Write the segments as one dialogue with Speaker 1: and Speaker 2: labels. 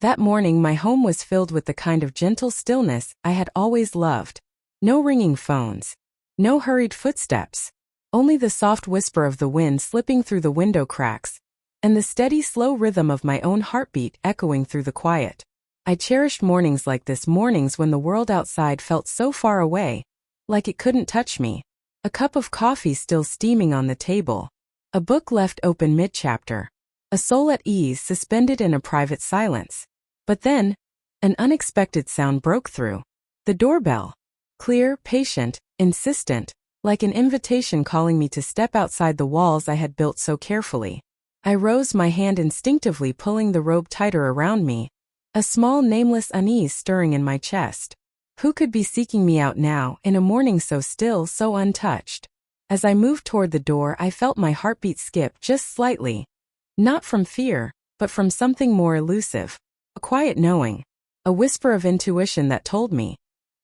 Speaker 1: That morning my home was filled with the kind of gentle stillness I had always loved. No ringing phones. No hurried footsteps. Only the soft whisper of the wind slipping through the window cracks, and the steady, slow rhythm of my own heartbeat echoing through the quiet. I cherished mornings like this, mornings when the world outside felt so far away, like it couldn't touch me. A cup of coffee still steaming on the table. A book left open mid-chapter. A soul at ease suspended in a private silence. But then, an unexpected sound broke through. The doorbell. Clear, patient, insistent, like an invitation calling me to step outside the walls I had built so carefully. I rose, my hand instinctively pulling the robe tighter around me, a small nameless unease stirring in my chest. Who could be seeking me out now, in a morning so still, so untouched? As I moved toward the door, I felt my heartbeat skip just slightly. Not from fear, but from something more elusive. A quiet knowing. A whisper of intuition that told me,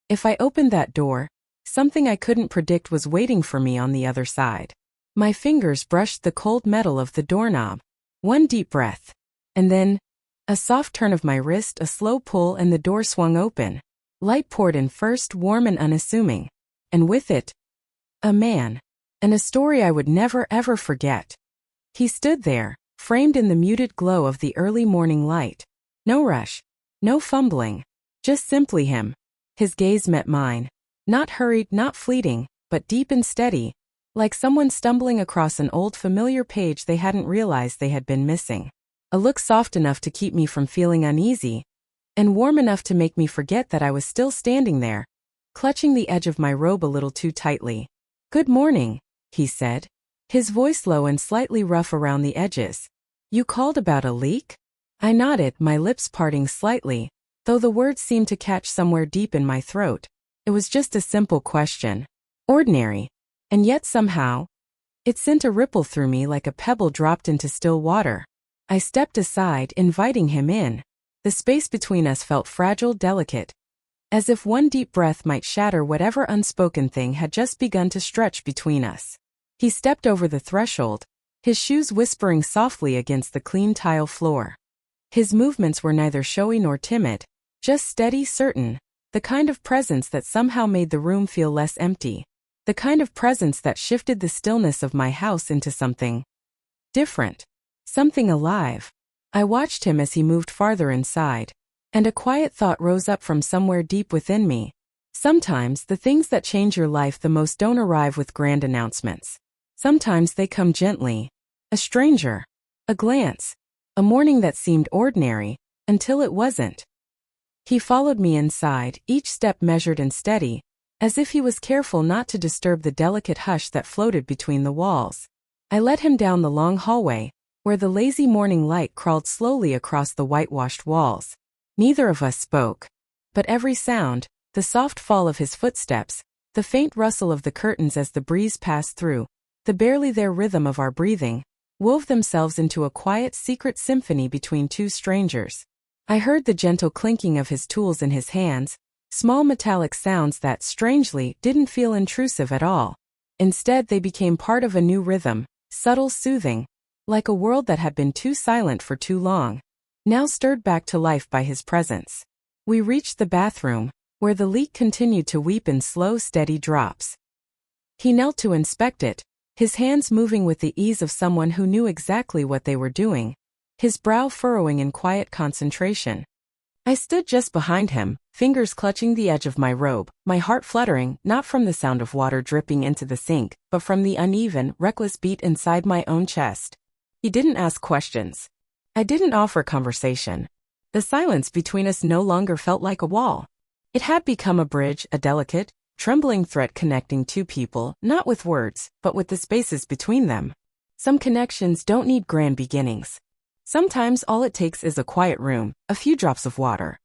Speaker 1: if I opened that door, something I couldn't predict was waiting for me on the other side. My fingers brushed the cold metal of the doorknob. One deep breath. And then, a soft turn of my wrist, a slow pull, and the door swung open. Light poured in first, warm and unassuming. And with it, a man. And a story I would never ever forget. He stood there, framed in the muted glow of the early morning light. No rush. No fumbling. Just simply him. His gaze met mine. Not hurried, not fleeting, but deep and steady, like someone stumbling across an old familiar page they hadn't realized they had been missing. A look soft enough to keep me from feeling uneasy, and warm enough to make me forget that I was still standing there, clutching the edge of my robe a little too tightly. "Good morning," he said, his voice low and slightly rough around the edges. "You called about a leak?" I nodded, my lips parting slightly, though the words seemed to catch somewhere deep in my throat. It was just a simple question. Ordinary. And yet somehow, it sent a ripple through me like a pebble dropped into still water. I stepped aside, inviting him in. The space between us felt fragile, delicate, as if one deep breath might shatter whatever unspoken thing had just begun to stretch between us. He stepped over the threshold, his shoes whispering softly against the clean tile floor. His movements were neither showy nor timid, just steady, certain, the kind of presence that somehow made the room feel less empty, the kind of presence that shifted the stillness of my house into something different, something alive. I watched him as he moved farther inside, and a quiet thought rose up from somewhere deep within me. Sometimes the things that change your life the most don't arrive with grand announcements. Sometimes they come gently. A stranger, a glance, a morning that seemed ordinary, until it wasn't. He followed me inside, each step measured and steady, as if he was careful not to disturb the delicate hush that floated between the walls. I led him down the long hallway, where the lazy morning light crawled slowly across the whitewashed walls. Neither of us spoke, but every sound, the soft fall of his footsteps, the faint rustle of the curtains as the breeze passed through, the barely there rhythm of our breathing, wove themselves into a quiet, secret symphony between two strangers. I heard the gentle clinking of his tools in his hands, small metallic sounds that, strangely, didn't feel intrusive at all. Instead, they became part of a new rhythm, subtle, soothing, like a world that had been too silent for too long, now stirred back to life by his presence. We reached the bathroom, where the leak continued to weep in slow, steady drops. He knelt to inspect it, his hands moving with the ease of someone who knew exactly what they were doing, his brow furrowing in quiet concentration. I stood just behind him, fingers clutching the edge of my robe, my heart fluttering, not from the sound of water dripping into the sink, but from the uneven, reckless beat inside my own chest. He didn't ask questions. I didn't offer conversation. The silence between us no longer felt like a wall. It had become a bridge, a delicate, trembling thread connecting two people, not with words, but with the spaces between them. Some connections don't need grand beginnings. Sometimes all it takes is a quiet room, a few drops of water,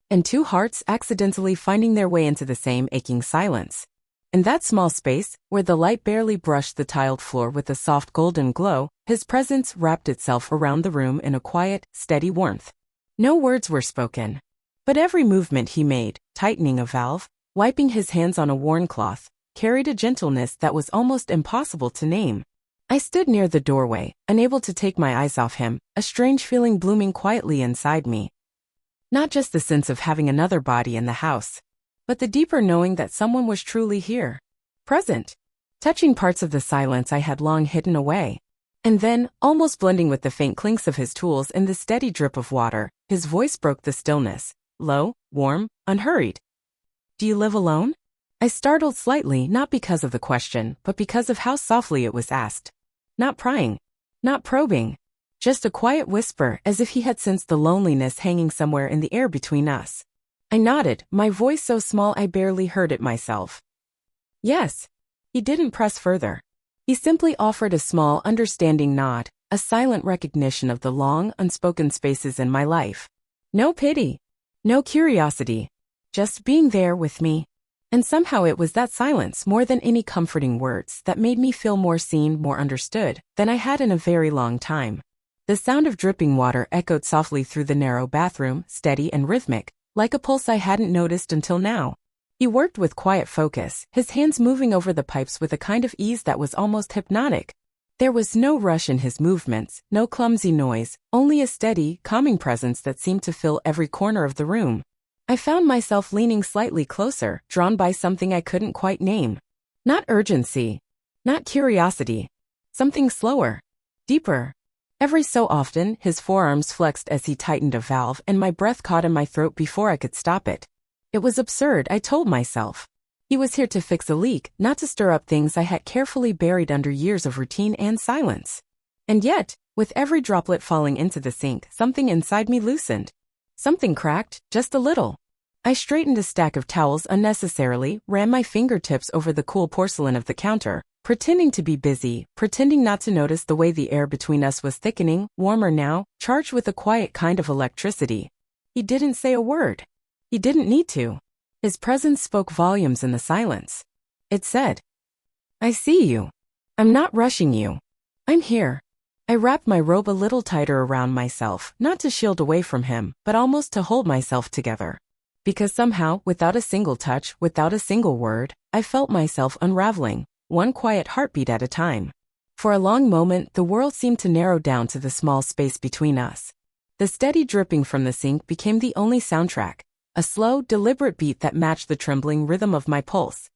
Speaker 1: and two hearts accidentally finding their way into the same aching silence. In that small space, where the light barely brushed the tiled floor with a soft golden glow, his presence wrapped itself around the room in a quiet, steady warmth. No words were spoken, but every movement he made, tightening a valve, wiping his hands on a worn cloth, carried a gentleness that was almost impossible to name. I stood near the doorway, unable to take my eyes off him, a strange feeling blooming quietly inside me. Not just the sense of having another body in the house, but the deeper knowing that someone was truly here, present, touching parts of the silence I had long hidden away. And then, almost blending with the faint clinks of his tools and the steady drip of water, his voice broke the stillness, low, warm, unhurried. "Do you live alone?" I startled slightly, not because of the question, but because of how softly it was asked. Not prying, not probing, just a quiet whisper, as if he had sensed the loneliness hanging somewhere in the air between us. I nodded, my voice so small I barely heard it myself. "Yes." He didn't press further. He simply offered a small, understanding nod, a silent recognition of the long, unspoken spaces in my life. No pity, no curiosity, just being there with me. And somehow it was that silence, more than any comforting words, that made me feel more seen, more understood, than I had in a very long time. The sound of dripping water echoed softly through the narrow bathroom, steady and rhythmic, like a pulse I hadn't noticed until now. He worked with quiet focus, his hands moving over the pipes with a kind of ease that was almost hypnotic. There was no rush in his movements, no clumsy noise, only a steady, calming presence that seemed to fill every corner of the room. I found myself leaning slightly closer, drawn by something I couldn't quite name. Not urgency, not curiosity, something slower, deeper. Every so often, his forearms flexed as he tightened a valve, and my breath caught in my throat before I could stop it. It was absurd, I told myself. He was here to fix a leak, not to stir up things I had carefully buried under years of routine and silence. And yet, with every droplet falling into the sink, something inside me loosened. Something cracked, just a little. I straightened a stack of towels unnecessarily, ran my fingertips over the cool porcelain of the counter, pretending to be busy, pretending not to notice the way the air between us was thickening, warmer now, charged with a quiet kind of electricity. He didn't say a word. He didn't need to. His presence spoke volumes in the silence. It said, "I see you. I'm not rushing you. I'm here." I wrapped my robe a little tighter around myself, not to shield away from him, but almost to hold myself together. Because somehow, without a single touch, without a single word, I felt myself unraveling, one quiet heartbeat at a time. For a long moment, the world seemed to narrow down to the small space between us. The steady dripping from the sink became the only soundtrack. A slow, deliberate beat that matched the trembling rhythm of my pulse.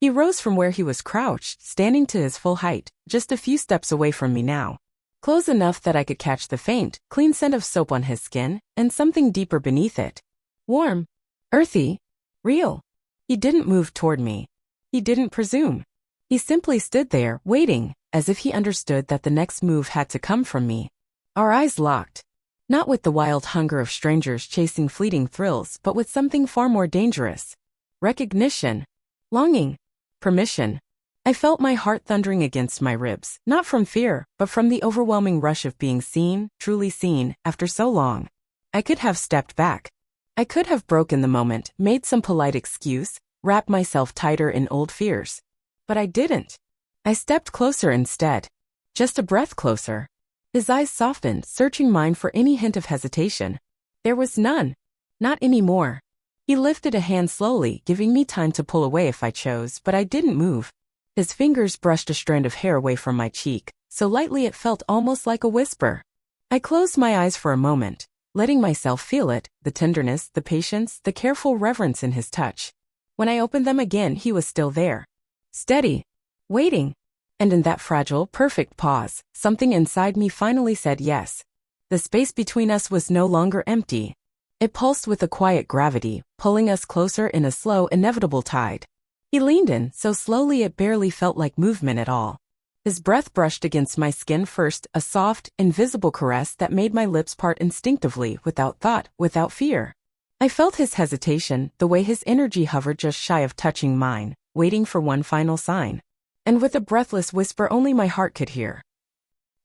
Speaker 1: He rose from where he was crouched, standing to his full height, just a few steps away from me now. Close enough that I could catch the faint, clean scent of soap on his skin, and something deeper beneath it. Warm, earthy, real. He didn't move toward me. He didn't presume. He simply stood there, waiting, as if he understood that the next move had to come from me. Our eyes locked. Not with the wild hunger of strangers chasing fleeting thrills, but with something far more dangerous. Recognition. Longing. Permission. I felt my heart thundering against my ribs, not from fear, but from the overwhelming rush of being seen, truly seen, after so long. I could have stepped back. I could have broken the moment, made some polite excuse, wrapped myself tighter in old fears. But I didn't. I stepped closer instead. Just a breath closer. His eyes softened, searching mine for any hint of hesitation. There was none. Not anymore. He lifted a hand slowly, giving me time to pull away if I chose, but I didn't move. His fingers brushed a strand of hair away from my cheek, so lightly it felt almost like a whisper. I closed my eyes for a moment, letting myself feel it, the tenderness, the patience, the careful reverence in his touch. When I opened them again, he was still there. Steady. Waiting. And in that fragile, perfect pause, something inside me finally said yes. The space between us was no longer empty. It pulsed with a quiet gravity, pulling us closer in a slow, inevitable tide. He leaned in, so slowly it barely felt like movement at all. His breath brushed against my skin first, a soft, invisible caress that made my lips part instinctively, without thought, without fear. I felt his hesitation, the way his energy hovered just shy of touching mine, waiting for one final sign. And with a breathless whisper only my heart could hear.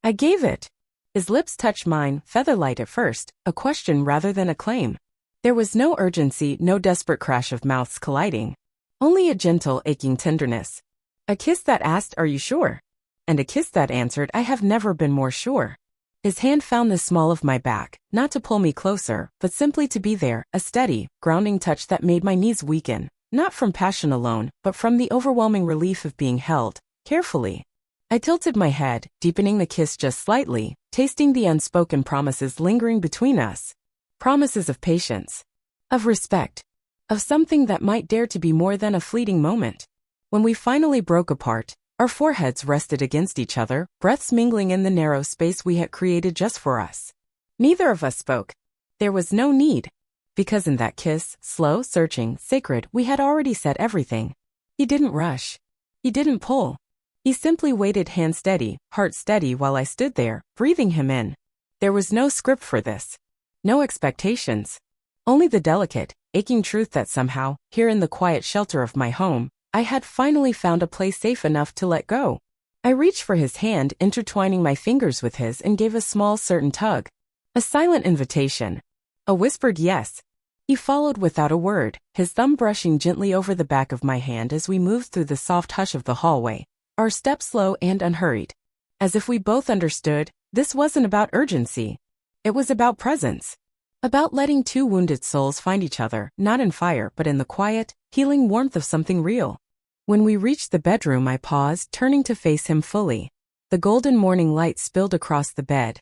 Speaker 1: I gave it. His lips touched mine, feather-light at first, a question rather than a claim. There was no urgency, no desperate crash of mouths colliding. Only a gentle, aching tenderness. A kiss that asked, "Are you sure?" And a kiss that answered, "I have never been more sure." His hand found the small of my back, not to pull me closer, but simply to be there, a steady, grounding touch that made my knees weaken. Not from passion alone, but from the overwhelming relief of being held, carefully. I tilted my head, deepening the kiss just slightly, tasting the unspoken promises lingering between us. promises of patience, of respect, of something that might dare to be more than a fleeting moment. When we finally broke apart, our foreheads rested against each other, breaths mingling in the narrow space we had created just for us. Neither of us spoke. There was no need. Because in that kiss, slow, searching, sacred, we had already said everything. He didn't rush. He didn't pull. He simply waited, hand steady, heart steady, while I stood there, breathing him in. There was no script for this. No expectations. Only the delicate, aching truth that somehow, here in the quiet shelter of my home, I had finally found a place safe enough to let go. I reached for his hand, intertwining my fingers with his, and gave a small, certain tug. A silent invitation. A whispered yes. He followed without a word, his thumb brushing gently over the back of my hand as we moved through the soft hush of the hallway, our steps slow and unhurried. As if we both understood, this wasn't about urgency. It was about presence. About letting two wounded souls find each other, not in fire but in the quiet, healing warmth of something real. When we reached the bedroom, I paused, turning to face him fully. The golden morning light spilled across the bed,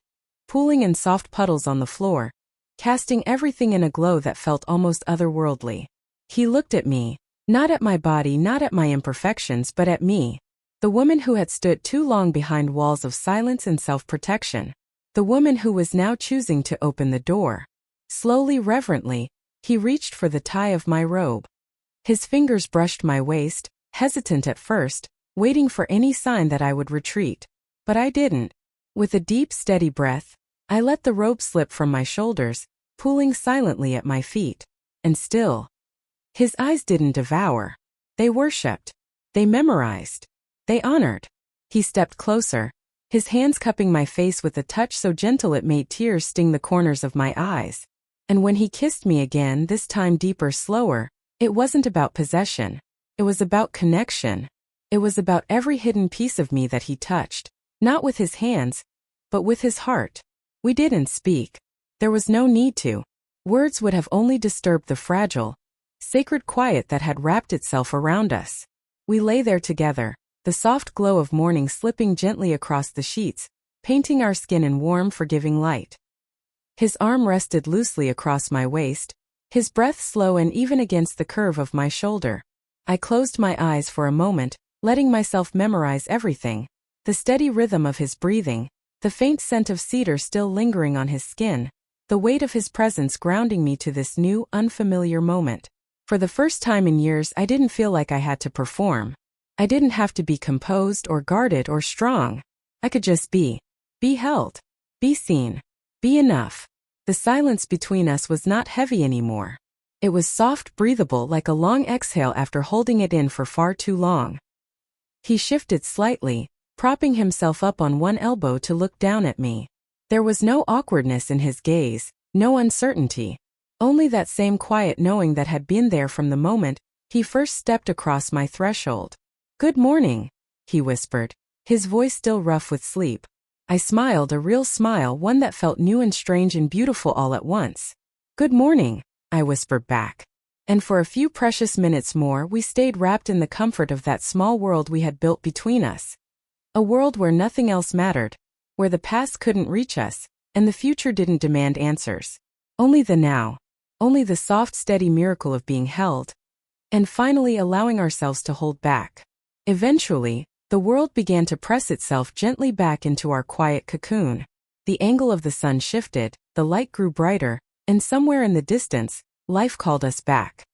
Speaker 1: pooling in soft puddles on the floor, casting everything in a glow that felt almost otherworldly. He looked at me, not at my body, not at my imperfections, but at me. The woman who had stood too long behind walls of silence and self-protection. The woman who was now choosing to open the door. Slowly, reverently, he reached for the tie of my robe. His fingers brushed my waist, hesitant at first, waiting for any sign that I would retreat. But I didn't. With a deep, steady breath, I let the robe slip from my shoulders, pooling silently at my feet. And still, his eyes didn't devour. They worshipped. They memorized. They honored. He stepped closer, his hands cupping my face with a touch so gentle it made tears sting the corners of my eyes. And when he kissed me again, this time deeper, slower, it wasn't about possession. It was about connection. It was about every hidden piece of me that he touched, not with his hands, but with his heart. We didn't speak. There was no need to. Words would have only disturbed the fragile, sacred quiet that had wrapped itself around us. We lay there together, the soft glow of morning slipping gently across the sheets, painting our skin in warm, forgiving light. His arm rested loosely across my waist, his breath slow and even against the curve of my shoulder. I closed my eyes for a moment, letting myself memorize everything. The steady rhythm of his breathing, the faint scent of cedar still lingering on his skin, the weight of his presence grounding me to this new, unfamiliar moment. For the first time in years, I didn't feel like I had to perform. I didn't have to be composed or guarded or strong. I could just be held, be seen, be enough. The silence between us was not heavy anymore. It was soft, breathable, like a long exhale after holding it in for far too long. He shifted slightly, propping himself up on one elbow to look down at me. There was no awkwardness in his gaze, no uncertainty. Only that same quiet knowing that had been there from the moment he first stepped across my threshold. "Good morning," he whispered, his voice still rough with sleep. I smiled, a real smile, one that felt new and strange and beautiful all at once. "Good morning," I whispered back. And for a few precious minutes more we stayed wrapped in the comfort of that small world we had built between us. A world where nothing else mattered, where the past couldn't reach us, and the future didn't demand answers. Only the now. Only the soft, steady miracle of being held. And finally allowing ourselves to hold back. Eventually, the world began to press itself gently back into our quiet cocoon. The angle of the sun shifted, the light grew brighter, and somewhere in the distance, life called us back.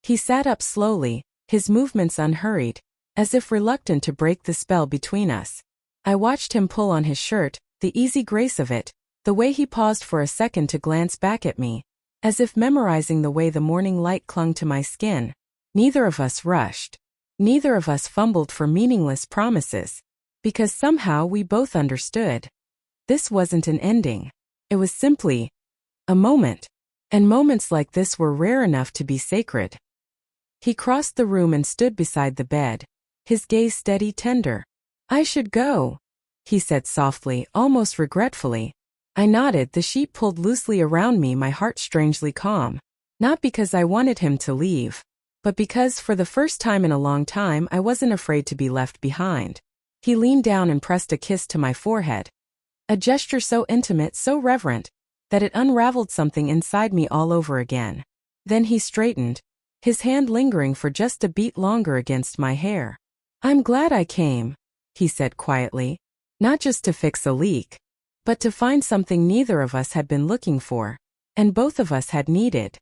Speaker 1: He sat up slowly, his movements unhurried, as if reluctant to break the spell between us. I watched him pull on his shirt, the easy grace of it, the way he paused for a second to glance back at me, as if memorizing the way the morning light clung to my skin. Neither of us rushed. Neither of us fumbled for meaningless promises, because somehow we both understood. This wasn't an ending. It was simply a moment. And moments like this were rare enough to be sacred. He crossed the room and stood beside the bed, his gaze steady, tender. "I should go," he said softly, almost regretfully. I nodded, the sheet pulled loosely around me, my heart strangely calm. Not because I wanted him to leave, but because for the first time in a long time I wasn't afraid to be left behind. He leaned down and pressed a kiss to my forehead. A gesture so intimate, so reverent, that it unraveled something inside me all over again. Then he straightened, his hand lingering for just a beat longer against my hair. "I'm glad I came," he said quietly, "not just to fix a leak, but to find something neither of us had been looking for, and both of us had needed."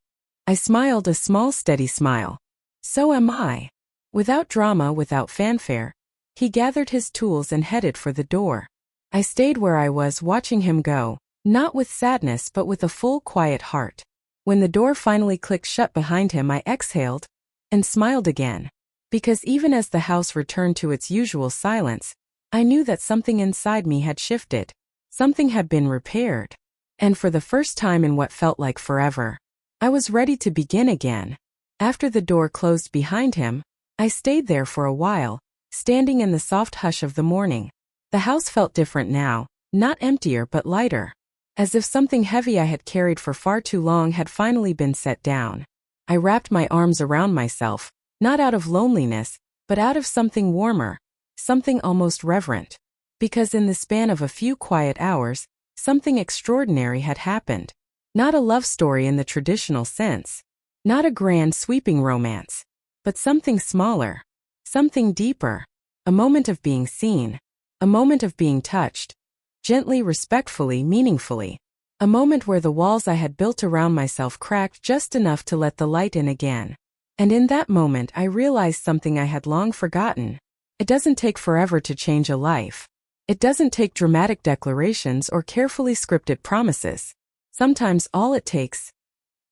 Speaker 1: I smiled a small steady smile. "So am I." Without drama, without fanfare, he gathered his tools and headed for the door. I stayed where I was watching him go, not with sadness but with a full, quiet heart. When the door finally clicked shut behind him, I exhaled and smiled again. Because even as the house returned to its usual silence, I knew that something inside me had shifted. Something had been repaired. And for the first time in what felt like forever, I was ready to begin again. After the door closed behind him, I stayed there for a while, standing in the soft hush of the morning. The house felt different now, not emptier but lighter. As if something heavy I had carried for far too long had finally been set down. I wrapped my arms around myself, not out of loneliness, but out of something warmer, something almost reverent. Because in the span of a few quiet hours, something extraordinary had happened. Not a love story in the traditional sense. Not a grand sweeping romance. But something smaller. Something deeper. A moment of being seen. A moment of being touched. Gently, respectfully, meaningfully. A moment where the walls I had built around myself cracked just enough to let the light in again. And in that moment I realized something I had long forgotten. It doesn't take forever to change a life. It doesn't take dramatic declarations or carefully scripted promises. Sometimes all it takes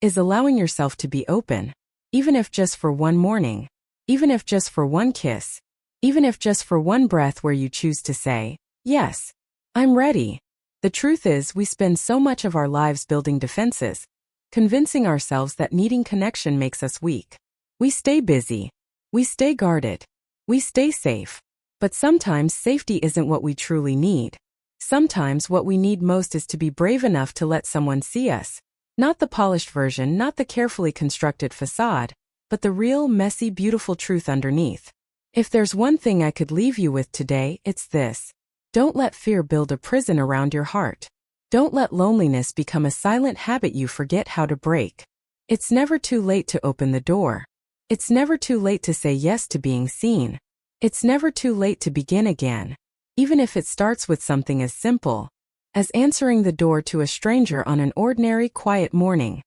Speaker 1: is allowing yourself to be open, even if just for one morning, even if just for one kiss, even if just for one breath where you choose to say, "Yes, I'm ready." The truth is, we spend so much of our lives building defenses, convincing ourselves that needing connection makes us weak. We stay busy. We stay guarded. We stay safe. But sometimes safety isn't what we truly need. Sometimes what we need most is to be brave enough to let someone see us. Not the polished version, not the carefully constructed facade, but the real, messy, beautiful truth underneath. If there's one thing I could leave you with today, it's this. Don't let fear build a prison around your heart. Don't let loneliness become a silent habit you forget how to break. It's never too late to open the door. It's never too late to say yes to being seen. It's never too late to begin again, even if it starts with something as simple as answering the door to a stranger on an ordinary, quiet morning.